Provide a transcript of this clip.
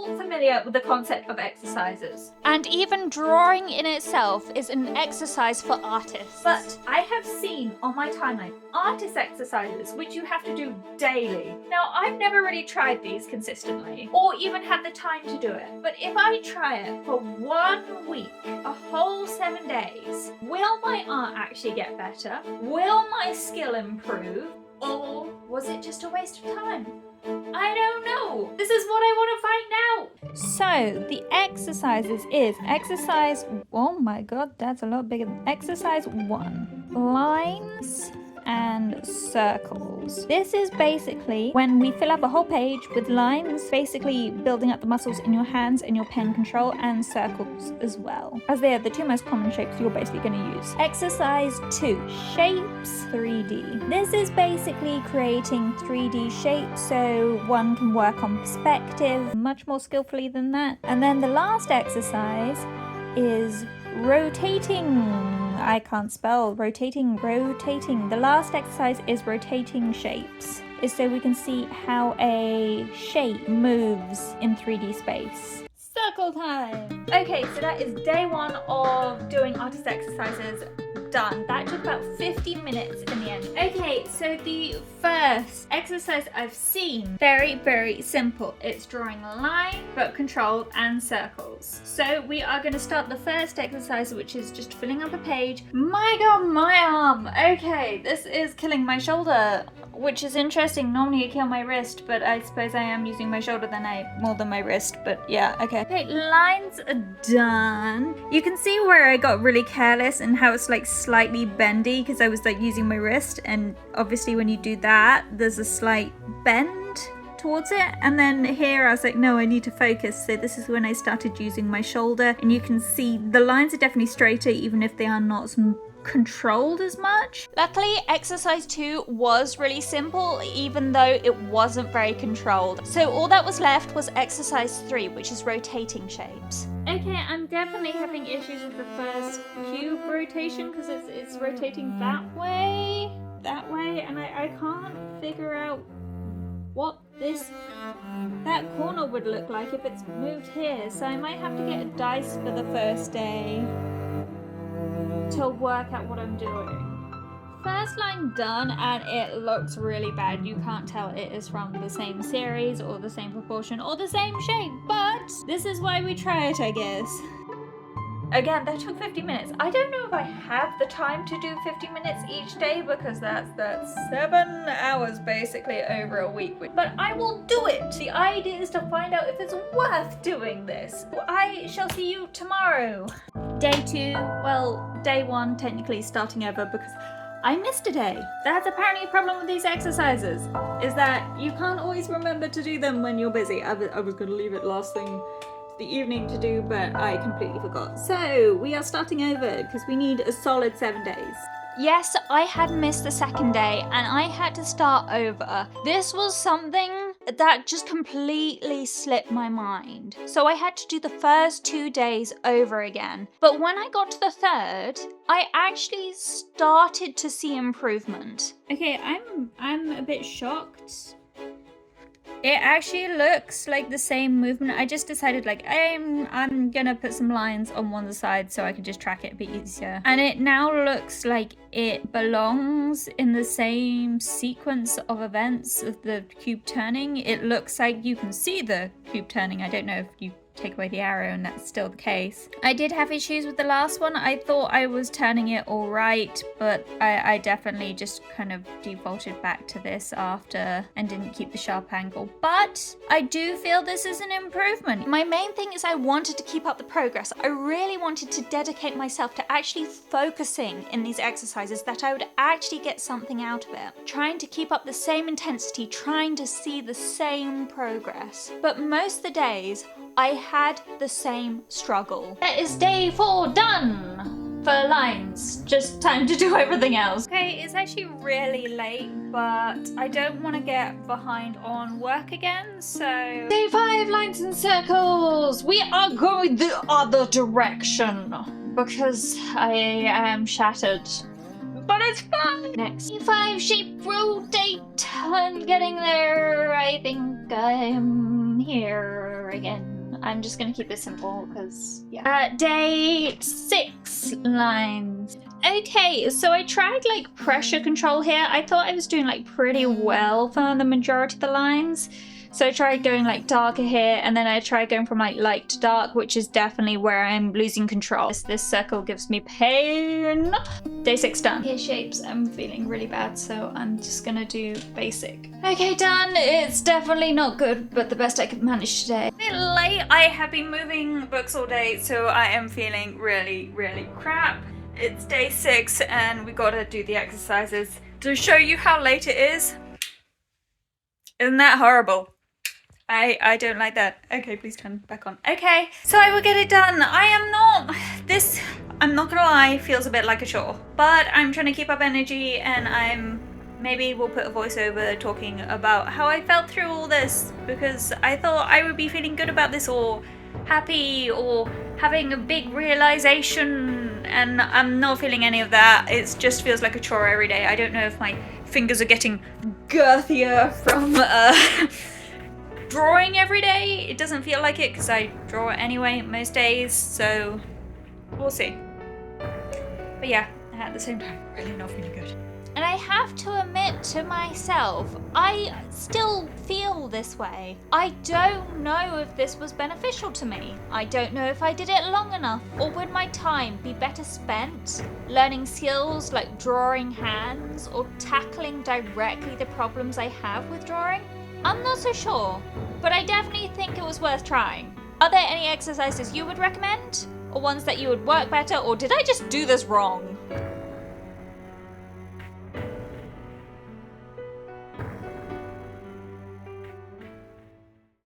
all familiar with the concept of exercises. And even drawing in itself is an exercise for artists. But I have seen on my timeline artist exercises which you have to do daily. Now, I've never really tried these consistently or even had the time to do it. But if I try it for 1 week, a whole 7 days, will my art actually get better? Will my skill improve? Or was it just a waste of time? I don't know. This is what I want to find out. So the exercises is exercise, oh my god, that's a lot bigger than exercise 1. Lines and circles. This is basically when we fill up a whole page with lines, basically building up the muscles in your hands and your pen control, and circles as well, as they are the two most common shapes you're basically going to use. Exercise 2, shapes 3D. This is basically creating 3D shapes so one can work on perspective much more skillfully than that. And then the last exercise is rotating. I can't spell. Rotating. The last exercise is rotating shapes. Is so we can see how a shape moves in 3D space. Circle time! Okay, so that is day 1 of doing artist exercises done. That took about 50 minutes in the end. Okay, so the first exercise I've seen, very, very simple. It's drawing a line, but control and circles. So we are going to start the first exercise, which is just filling up a page. My god, my arm! Okay, this is killing my shoulder, which is interesting. Normally I kill my wrist, but I suppose I am using my shoulder more than my wrist, but yeah, okay. Okay, lines are done. You can see where I got really careless and how it's like slightly bendy because I was like using my wrist, and obviously when you do that there's a slight bend towards it, and then here I was like, no, I need to focus. So this is when I started using my shoulder, and you can see the lines are definitely straighter even if they are not as controlled as much. Luckily, exercise 2 was really simple, even though it wasn't very controlled. So all that was left was exercise 3, which is rotating shapes. Okay, I'm definitely having issues with the first cube rotation because it's rotating that way, and I can't figure out what that corner would look like if it's moved here. So I might have to get a dice for the first day to work out what I'm doing. First line done, and it looks really bad. You can't tell it is from the same series or the same proportion or the same shape, but this is why we try it, I guess. Again, that took 50 minutes. I don't know if I have the time to do 50 minutes each day because that's 7 hours basically over a week. But I will do it. The idea is to find out if it's worth doing this. I shall see you tomorrow. Day 2, well, day 1 technically starting over because I missed a day. That's apparently a problem with these exercises, is that you can't always remember to do them when you're busy. I was going to leave it last thing the evening to do, but I completely forgot. So we are starting over because we need a solid 7 days. Yes, I had missed the second day and I had to start over. This was something that just completely slipped my mind. So I had to do the first 2 days over again. But when I got to the third, I actually started to see improvement. Okay, I'm a bit shocked. It actually looks like the same movement. I just decided like I'm gonna put some lines on one side so I can just track it a bit easier. And it now looks like it belongs in the same sequence of events of the cube turning. It looks like you can see the cube turning. I don't know if you take away the arrow and that's still the case. I did have issues with the last one. I thought I was turning it all right, but I definitely just kind of defaulted back to this after and didn't keep the sharp angle. But I do feel this is an improvement. My main thing is I wanted to keep up the progress. I really wanted to dedicate myself to actually focusing in these exercises, that I would actually get something out of it. Trying to keep up the same intensity, trying to see the same progress. But most of the days, I had the same struggle. That is day 4 done for lines. Just time to do everything else. Okay, it's actually really late, but I don't want to get behind on work again, so... Day 5, lines and circles! We are going the other direction because I am shattered. But it's fun! Next. Day 5, shape, rotate, and getting there. I think I'm here again. I'm just gonna keep it simple because, yeah. Day 6 lines. Okay, so I tried like pressure control here. I thought I was doing like pretty well for the majority of the lines. So I tried going like darker here, and then I tried going from like light to dark, which is definitely where I'm losing control. This circle gives me pain. Day 6 done. Here shapes, I'm feeling really bad, so I'm just gonna do basic. Okay, done. It's definitely not good, but the best I could manage today. A bit late. I have been moving books all day, so I am feeling really, really crap. It's day 6 and we gotta do the exercises. To show you how late it is. Isn't that horrible? I don't like that. Okay, please turn back on. Okay, so I will get it done. I'm not gonna lie, feels a bit like a chore. But I'm trying to keep up energy, and maybe we'll put a voiceover talking about how I felt through all this, because I thought I would be feeling good about this, or happy, or having a big realization, and I'm not feeling any of that. It just feels like a chore every day. I don't know if my fingers are getting girthier from drawing every day. It doesn't feel like it because I draw anyway most days, so we'll see. But yeah, at the same time, really not feeling good. And I have to admit to myself, I still feel this way. I don't know if this was beneficial to me. I don't know if I did it long enough, or would my time be better spent learning skills like drawing hands or tackling directly the problems I have with drawing? I'm not so sure, but I definitely think it was worth trying. Are there any exercises you would recommend? Or ones that you would work better, or did I just do this wrong?